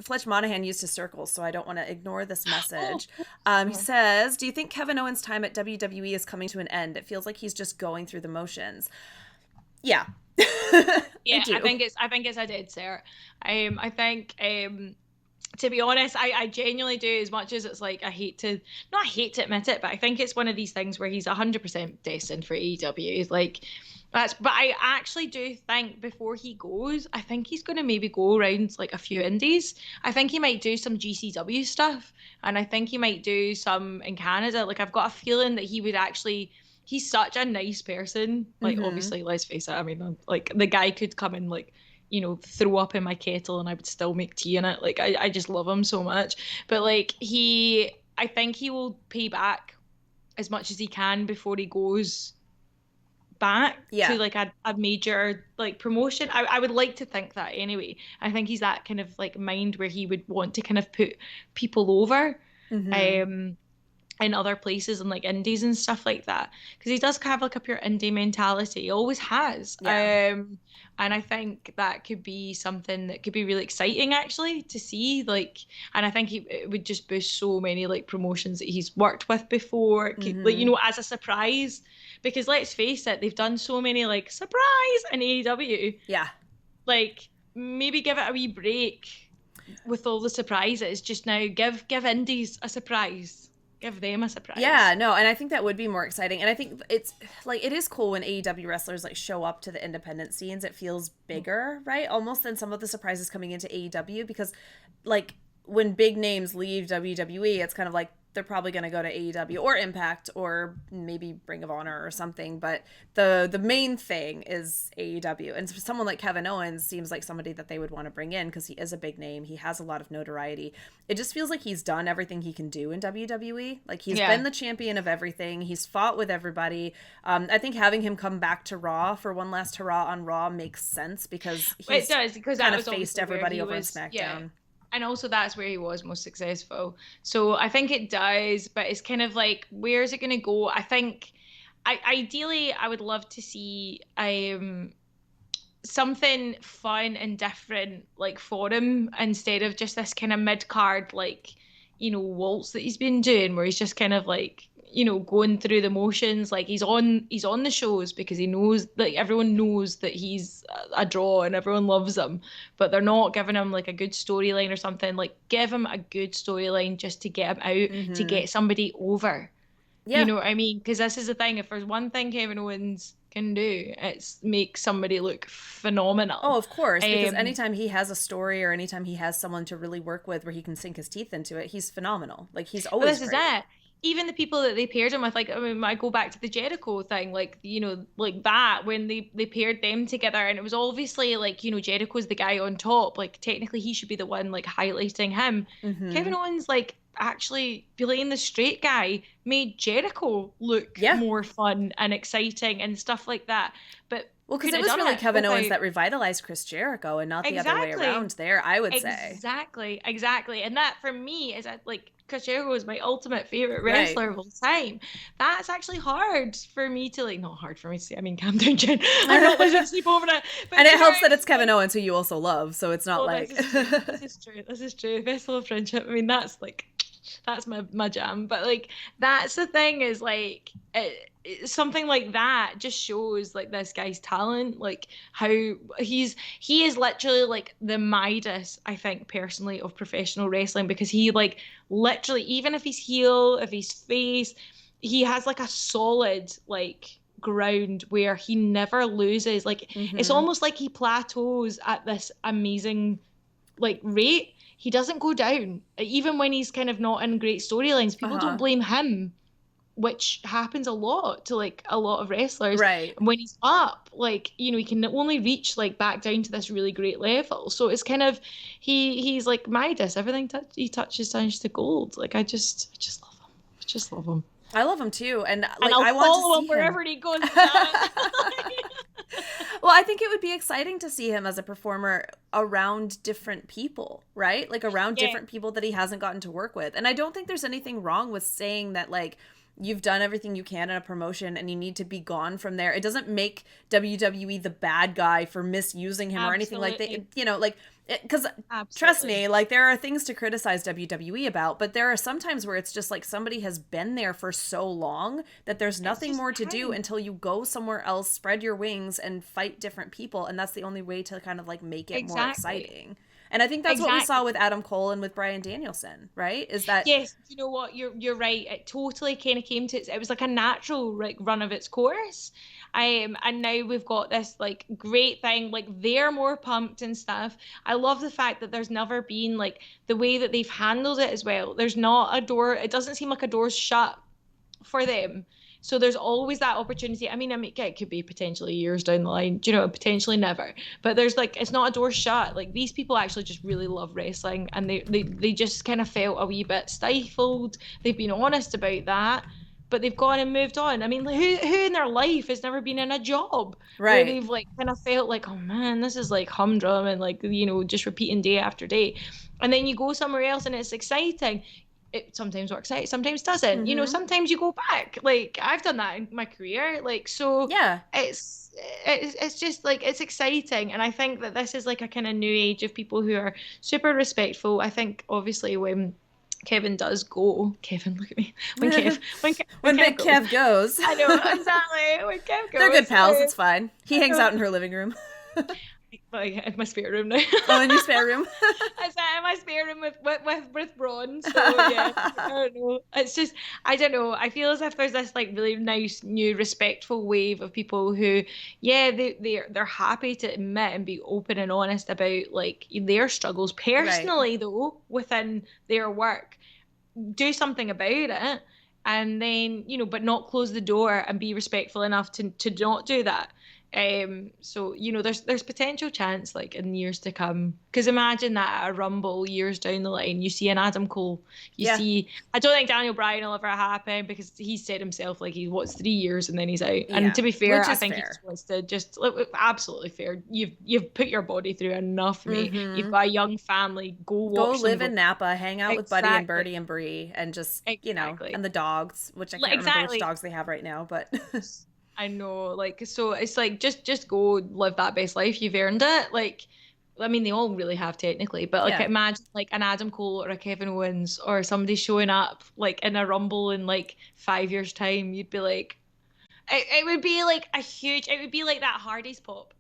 Fletch Monahan used his circles, so I don't want to ignore this message. He Oh. says, do you think Kevin Owens' time at WWE is coming to an end? It feels like he's just going through the motions. Yeah. I Yeah, do. I think it's a dead cert. I think to be honest, I genuinely do, as much as it's like I hate to admit it, but I think it's one of these things where he's 100% destined for AEW. Like but I actually do think before he goes, I think he's going to maybe go around like a few indies. I think he might do some GCW stuff, and I think he might do some in Canada. Like I've got a feeling that he would actually. He's such a nice person. Like Mm-hmm. obviously, let's face it. I mean, like the guy could come and like throw up in my kettle and I would still make tea in it. Like I just love him so much. But like I think he will pay back as much as he can before he goes back to Yeah. like a major like promotion. I would like to think that anyway. I think he's that kind of like mind where he would want to kind of put people over. Mm-hmm. Um in other places and like indies and stuff like that because he does have like a pure indie mentality. He always has. Yeah. And I think that could be something that could be really exciting actually to see like, and I think it would just boost so many like promotions that he's worked with before. It could, like Mm-hmm. as a surprise, because let's face it, they've done so many like surprise in AEW. Yeah. Like maybe give it a wee break with all the surprises. Just now give indies a surprise. Give them a Yeah, surprise. no, and I think that would be more exciting. And I think it's like it is cool when AEW wrestlers like show up to the independent scenes. It feels bigger, right? Almost than some of the surprises coming into AEW because like when big names leave WWE, it's kind of like they're probably going to go to AEW or Impact or maybe Ring of Honor or something. But the main thing is AEW, and for someone like Kevin Owens seems like somebody that they would want to bring in because he is a big name. He has a lot of notoriety. It just feels like he's done everything he can do in WWE. Like he's been Yeah, the champion of everything. He's fought with everybody. I think having him come back to Raw for one last hurrah on Raw makes sense because it he's does because kind that of was faced obviously where everybody he over on was. Yeah, SmackDown. and also that's where he was most successful. So I think it does, but it's kind of like where is it going to go? I think, ideally, I would love to see something fun and different like for him instead of just this kind of mid card like waltz that he's been doing where he's just kind of like going through the motions. Like he's on the shows because he knows, like everyone knows that he's a draw and everyone loves him, but they're not giving him like a good storyline or something. Like give him a good storyline just to get him out, to Mm-hmm. get somebody over. You Yeah. know what I mean? Because this is the thing. If there's one thing Kevin Owens can do, it's make somebody look Oh, phenomenal. of course, because Um, anytime he has a story or anytime he has someone to really work with where he can sink his teeth into it, he's phenomenal. Like he's but always this is great. it. Even the people that they paired him with, like I mean, I go back to the Jericho thing, like like that when they paired them together, and it was obviously like Jericho's the guy on top. Like technically, he should be the one like highlighting him. Mm-hmm. Kevin Owens like actually playing the straight guy made Jericho look Yeah. more fun and exciting and stuff like that. But Well, because couldn't it have was done really it Kevin Owens without. that revitalized Chris Jericho and not the other way around Exactly. there, I would say. Exactly. Exactly. And that for me is like Chris Jericho is my ultimate favorite Right. wrestler of all time. That's actually hard for me to like, not hard for me to say. I mean, calm down, Jen. I'm not losing sleep over it. But And do it you know helps what I that it's mean? Kevin Like, Owens who you also love, so it's not well, this like is true. This is true. This is true. Festival of Friendship. I mean, that's like that's my jam. But like that's the thing is like something like that just shows like this guy's talent, like how he is literally like the Midas, I think personally, of professional wrestling because he like literally even if he's heel, if he's face, he has like a solid like ground where he never loses. Like it's hmm almost like he plateaus at this amazing like rate. He doesn't go down even when he's kind of not in great storylines. People don't Uh-huh. blame him, which happens a lot to like a lot of wrestlers. Right. And when he's up, like he can only reach like back down to this really great level. So it's kind of he's like Midas. Everything he touches turns to gold. Like I just love him. I just love him, I love him too. And and like I'll I want to follow see him him. wherever he goes. Damn it. Well, I think it would be exciting to see him as a performer around different people, right? Like around Yeah, different people that he hasn't gotten to work with. And I don't think there's anything wrong with saying that, like, you've done everything you can in a promotion and you need to be gone from there. It doesn't make WWE the bad guy for misusing him or anything like that. absolutely. Like Because trust Absolutely. me, like there are things to criticize WWE about, but there are some times where it's just like somebody has been there for so long that there's It's nothing just more to do time. until you go somewhere else, spread your wings, and fight different people, and that's the only way to kind of like make it more Exactly. exciting. And I think that's what we saw Exactly. with Adam Cole and with Bryan Danielson, right? Is that Yes, you know what? You're right. It totally kind of came to it was like a natural like run of its course. And now we've got this like great thing, like they're more pumped and stuff. I love the fact that there's never been like the way that they've handled it as well. There's not a door, it doesn't seem like a door's shut for them. So there's always that opportunity. I mean, it could be potentially years down the line, do you know, potentially never. But there's like, it's not a door shut. Like these people actually just really love wrestling, and they just kind of felt a wee bit stifled. They've been honest about that, but they've gone and moved on. I mean, who in their life has never been in a job where right? they've like kind of felt like, oh man, this is like humdrum and like, you know, just repeating day after day. And then you go somewhere else and it's exciting. It sometimes works out, sometimes doesn't. You know, Mm-hmm. sometimes you go back. Like I've done that in my career. Like so, Yeah. it's just like it's exciting, and I think that this is like a kind of new age of people who are super respectful. I think obviously when Kevin does go, Kevin, look at me. When When Kev Big goes, Kev goes, I know exactly when Kev they're good goes. pals. It's fine. He I hangs know, out in her living room. like in my spare room now. Oh, in your spare room. I sat in my spare room with Braun. So yeah, I don't know. It's just I don't know. I feel as if there's this like really nice new respectful wave of people who, yeah, they're happy to admit and be open and honest about like their struggles Right. personally though within their work. Do something about it, and then you know, but not close the door and be respectful enough to not do that. So you know, there's potential chance like in years to come. Because imagine that at a Rumble years down the line, you see an Adam Cole, you Yeah. see. I don't think Daniel Bryan will ever happen because he said himself like he wants 3 years and then he's out. And Yeah. to be fair, Which I is think he just fair. wants to just absolutely fair. You've put your body through enough, mate. You've Mm-hmm. got a young family. Go Go watch them live go. in Napa, hang out with Buddy and Exactly. Birdie and Bree, and just, Exactly. and the dogs, which I can't remember which Exactly. dogs they have right now, but I know, like, so it's like just go live that best life. You've earned it. Like, I mean, they all really have technically, but like, yeah. imagine like an Adam Cole or a Kevin Owens or somebody showing up like in a Rumble in like 5 years' time. You'd be like, it would be like a huge. It would be like that Hardy's pop.